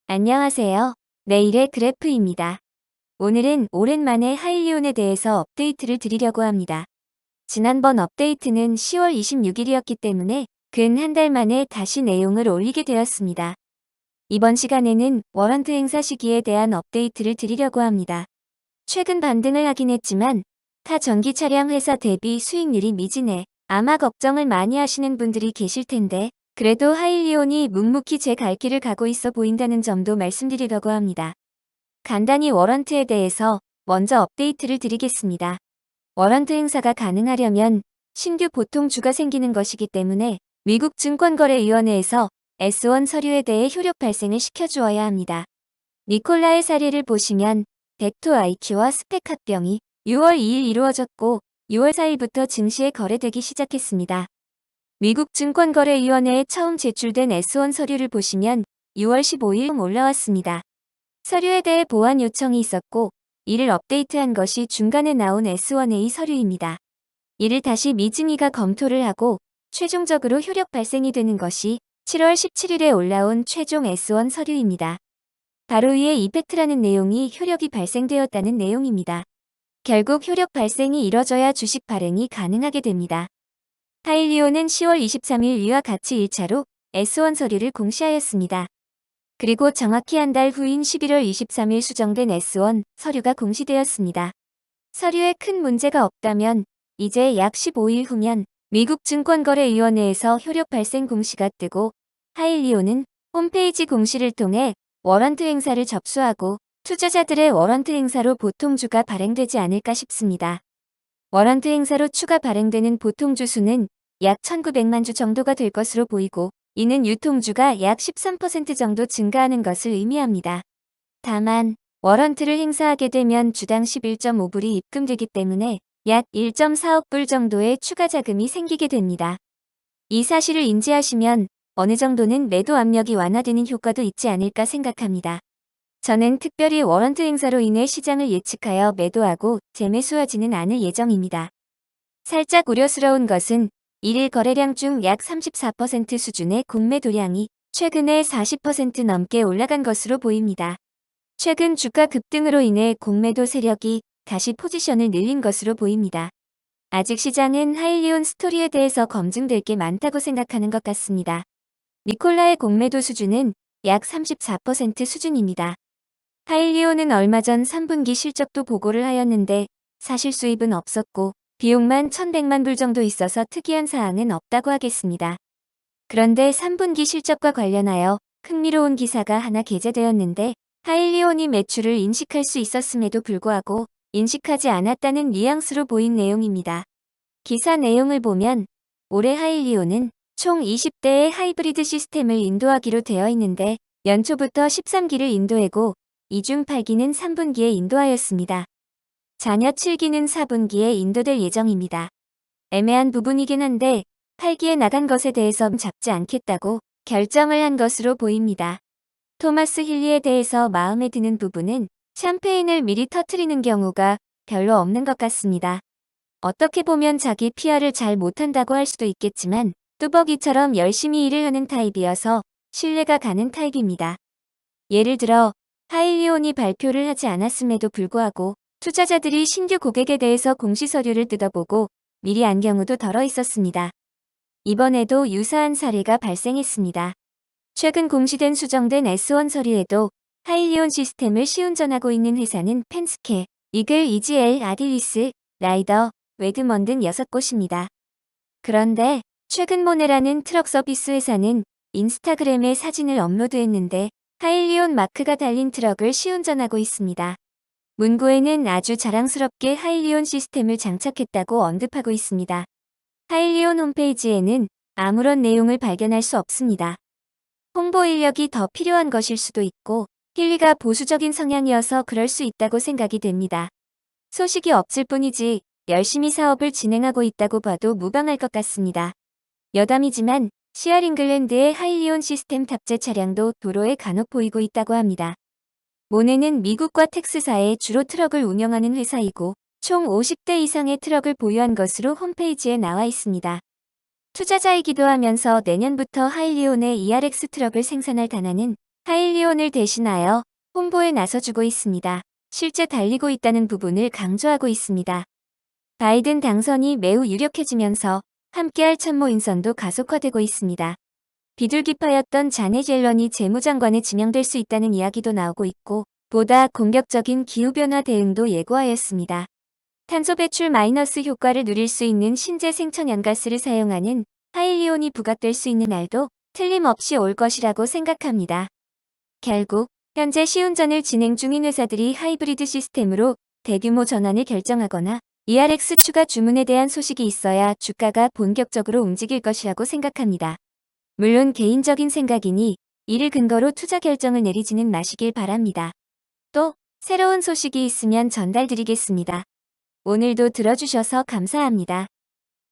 안녕하세요. 내일의 그래프입니다. 오늘은 오랜만에 하일리온에 대해서 업데이트를 드리려고 합니다. 지난번 업데이트는 10월 26일이었기 때문에 근 한 달 만에 다시 내용을 올리게 되었습니다. 이번 시간에는 워런트 행사 시기에 대한 업데이트를 드리려고 합니다. 최근 반등을 하긴 했지만 타 전기 차량 회사 대비 수익률이 미진해 아마 걱정을 많이 하시는 분들이 계실 텐데 그래도 하일리온이 묵묵히 제 갈 길을 가고 있어 보인다는 점도 말씀드리려고 합니다. 간단히 워런트에 대해서 먼저 업데이트를 드리겠습니다. 워런트 행사가 가능하려면 신규 보통주가 생기는 것이기 때문에 미국 증권거래위원회에서 S1 서류에 대해 효력 발생을 시켜주어야 합니다. 니콜라의 사례를 보시면 벡토 IQ와 스펙 합병이 6월 2일 이루어졌고 6월 4일부터 증시에 거래되기 시작했습니다. 미국 증권거래위원회에 처음 제출된 S1 서류를 보시면 6월 15일 올라왔습니다. 서류에 대해 보완 요청이 있었고 이를 업데이트한 것이 중간에 나온 S1A 서류입니다. 이를 다시 미증위가 검토를 하고 최종적으로 효력 발생이 되는 것이 7월 17일에 올라온 최종 S1 서류입니다. 바로 위에 이펙트라는 내용이 효력이 발생되었다는 내용입니다. 결국 효력 발생이 이뤄져야 주식 발행이 가능하게 됩니다. 하일리온은 10월 23일 위와 같이 1차로 S1 서류를 공시하였습니다. 그리고 정확히 한 달 후인 11월 23일 수정된 S1 서류가 공시되었습니다. 서류에 큰 문제가 없다면 이제 약 15일 후면 미국 증권거래위원회에서 효력 발생 공시가 뜨고 하일리온은 홈페이지 공시를 통해 워런트 행사를 접수하고 투자자들의 워런트 행사로 보통주가 발행되지 않을까 싶습니다. 워런트 행사로 추가 발행되는 보통주 수는 약 1900만 주 정도가 될 것으로 보이고 이는 유통주가 약 13% 정도 증가하는 것을 의미합니다. 다만 워런트를 행사하게 되면 주당 11.5불이 입금되기 때문에 약 1.4억 불 정도의 추가 자금이 생기게 됩니다. 이 사실을 인지하시면 어느 정도는 매도 압력이 완화되는 효과도 있지 않을까 생각합니다. 저는 특별히 워런트 행사로 인해 시장을 예측하여 매도하고 재매수하지는 않을 예정입니다. 살짝 우려스러운 것은 1일 거래량 중 약 34% 수준의 공매도량이 최근에 40% 넘게 올라간 것으로 보입니다. 최근 주가 급등으로 인해 공매도 세력이 다시 포지션을 늘린 것으로 보입니다. 아직 시장은 하일리온 스토리에 대해서 검증될 게 많다고 생각하는 것 같습니다. 니콜라의 공매도 수준은 약 34% 수준입니다. 하일리온은 얼마 전 3분기 실적도 보고를 하였는데 사실 수입은 없었고 비용만 1100만 불 정도 있어서 특이한 사항은 없다고 하겠습니다. 그런데 3분기 실적과 관련하여 흥미로운 기사가 하나 게재되었는데 하일리온이 매출을 인식할 수 있었음에도 불구하고 인식하지 않았다는 뉘앙스로 보인 내용입니다. 기사 내용을 보면 올해 하일리온은 총 20대의 하이브리드 시스템을 인도하기로 되어 있는데 연초부터 13기를 인도하고 이 중 8기는 3분기에 인도하였습니다. 잔여 7기는 4분기에 인도될 예정입니다. 애매한 부분이긴 한데 8기에 나간 것에 대해서 잡지 않겠다고 결정을 한 것으로 보입니다. 토마스 힐리에 대해서 마음에 드는 부분은 샴페인을 미리 터트리는 경우가 별로 없는 것 같습니다. 어떻게 보면 자기 PR을 잘 못한다고 할 수도 있겠지만 뚜벅이처럼 열심히 일을 하는 타입이어서 신뢰가 가는 타입입니다. 예를 들어 하일리온이 발표를 하지 않았음에도 불구하고 투자자들이 신규 고객에 대해서 공시서류를 뜯어보고 미리 안 경우도 덜어 있었습니다. 이번에도 유사한 사례가 발생했습니다. 최근 공시된 수정된 S1 서류에도 하일리온 시스템을 시운전하고 있는 회사는 펜스케, 이글, EGL, 아딜리스, 라이더, 웨드먼 등 6곳입니다. 그런데 최근 모네라는 트럭 서비스 회사는 인스타그램에 사진을 업로드했는데 하일리온 마크가 달린 트럭을 시운전하고 있습니다. 문구에는 아주 자랑스럽게 하일리온 시스템을 장착했다고 언급하고 있습니다. 하일리온 홈페이지에는 아무런 내용을 발견할 수 없습니다. 홍보 인력이 더 필요한 것일 수도 있고 힐리가 보수적인 성향이어서 그럴 수 있다고 생각이 됩니다. 소식이 없을 뿐이지 열심히 사업을 진행하고 있다고 봐도 무방할 것 같습니다. 여담이지만 시알 잉글랜드의 하일리온 시스템 탑재 차량도 도로에 간혹 보이고 있다고 합니다. 모네는 미국과 텍사스에 주로 트럭을 운영하는 회사이고 총 50대 이상의 트럭을 보유한 것으로 홈페이지에 나와 있습니다. 투자자이기도 하면서 내년부터 하일리온의 ERX 트럭을 생산할 다나는 하일리온을 대신하여 홍보에 나서주고 있습니다. 실제 달리고 있다는 부분을 강조하고 있습니다. 바이든 당선이 매우 유력해지면서 함께할 참모 인선도 가속화되고 있습니다. 비둘기파였던 자넷 옐런이 재무장관에 지명될 수 있다는 이야기도 나오고 있고 보다 공격적인 기후변화 대응도 예고하였습니다. 탄소 배출 마이너스 효과를 누릴 수 있는 신재생 천연가스를 사용하는 하일리온이 부각될 수 있는 날도 틀림없이 올 것이라고 생각합니다. 결국 현재 시운전을 진행 중인 회사들이 하이브리드 시스템으로 대규모 전환을 결정하거나 ERX 추가 주문에 대한 소식이 있어야 주가가 본격적으로 움직일 것이라고 생각합니다. 물론 개인적인 생각이니 이를 근거로 투자 결정을 내리지는 마시길 바랍니다. 또 새로운 소식이 있으면 전달드리겠습니다. 오늘도 들어주셔서 감사합니다.